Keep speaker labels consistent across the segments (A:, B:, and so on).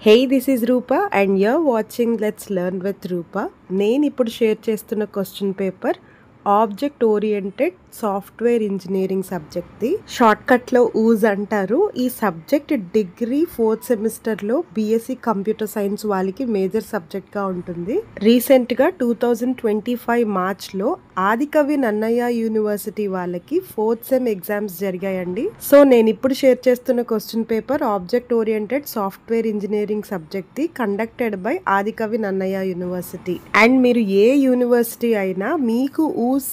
A: Hey, this is Rupa and you're watching Let's Learn with Rupa. నేను ఇప్పుడు share చేస్తున్న question paper object oriented software engineering సబ్జెక్ట్ది. షార్ట్కట్లో OOSE అంటారు. ఈ సబ్జెక్ట్ డిగ్రీ 4th సెమిస్టర్లో బీఎస్సీ కంప్యూటర్ సైన్స్ వాళ్ళకి మేజర్ సబ్జెక్ట్గా ఉంటుంది. రీసెంట్గా 2025 మార్చ్లో ఆదికవి నన్నయ్య యూనివర్సిటీ వాళ్ళకి 4th సెమ్ ఎగ్జామ్స్ జరిగాయండి. సో నేను ఇప్పుడు షేర్ చేస్తున్న question paper object oriented software engineering సబ్జెక్ట్ది, conducted by Adikavi Nannaya university. And మీరు ఏ యూనివర్సిటీ అయినా మీకు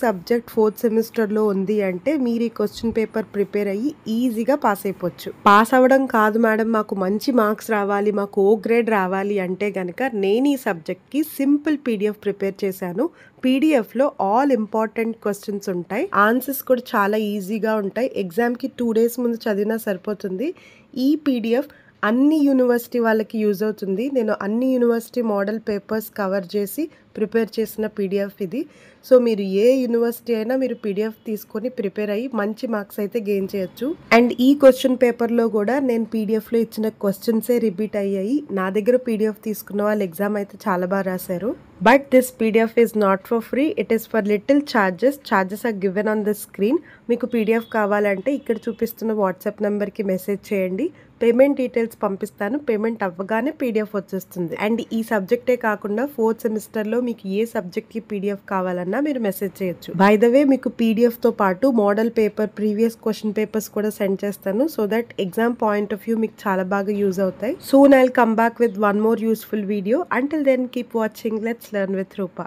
A: సబ్జెక్ట్ 4th సెమిస్టర్లో ఉంది అంటే మీరు ఈ క్వశ్చన్ పేపర్ ప్రిపేర్ అయ్యి ఈజీగా పాస్ అయిపోవచ్చు. పాస్ అవ్వడం కాదు మేడం, మాకు మంచి మార్క్స్ రావాలి, మాకు ఓ గ్రేడ్ రావాలి అంటే కనుక నేను ఈ సబ్జెక్ట్కి సింపుల్ పీడిఎఫ్ ప్రిపేర్ చేశాను. పీడిఎఫ్లో ఆల్ ఇంపార్టెంట్ క్వశ్చన్స్ ఉంటాయి, ఆన్సర్స్ కూడా చాలా ఈజీగా ఉంటాయి. ఎగ్జామ్కి 2 days ముందు చదివినా సరిపోతుంది. ఈ పీడిఎఫ్ అన్ని యూనివర్సిటీ వాళ్ళకి యూజ్ అవుతుంది. నేను అన్ని యూనివర్సిటీ మోడల్ పేపర్స్ కవర్ చేసి ప్రిపేర్ చేసిన పీడిఎఫ్ ఇది. సో మీరు ఏ యూనివర్సిటీ అయినా మీరు పీడిఎఫ్ తీసుకొని ప్రిపేర్ అయ్యి మంచి మార్క్స్ అయితే గెయిన్ చేయొచ్చు. అండ్ ఈ క్వశ్చన్ పేపర్లో కూడా నేను పీడిఎఫ్లో ఇచ్చిన క్వశ్చన్సే రిపీట్ అయ్యాయి. నా దగ్గర పీడిఎఫ్ తీసుకున్న వాళ్ళు ఎగ్జామ్ అయితే చాలా బాగా రాశారు. But this PDF is not for free, it is for little charges are given on the screen. మీకు పీడిఎఫ్ కావాలంటే ఇక్కడ చూపిస్తున్న వాట్సాప్ నెంబర్కి మెసేజ్ చేయండి, పేమెంట్ డీటెయిల్స్ పంపిస్తాను. పేమెంట్ అవ్వగానే పీడిఎఫ్ వచ్చేస్తుంది. అండ్ ఈ సబ్జెక్టే కాకుండా 4th సెమిస్టర్లో మీకు ఏ సబ్జెక్ట్కి పీడిఎఫ్ కావాలన్నా మీరు మెసేజ్ చేయొచ్చు. బై ద వే మీకు పీడిఎఫ్తో పాటు model paper, previous question papers కూడా సెండ్ చేస్తాను. So that exam point of view మీకు చాలా బాగా యూజ్ అవుతాయి. Soon I will come back with one more useful video. Until then keep watching let's learn with Roopa.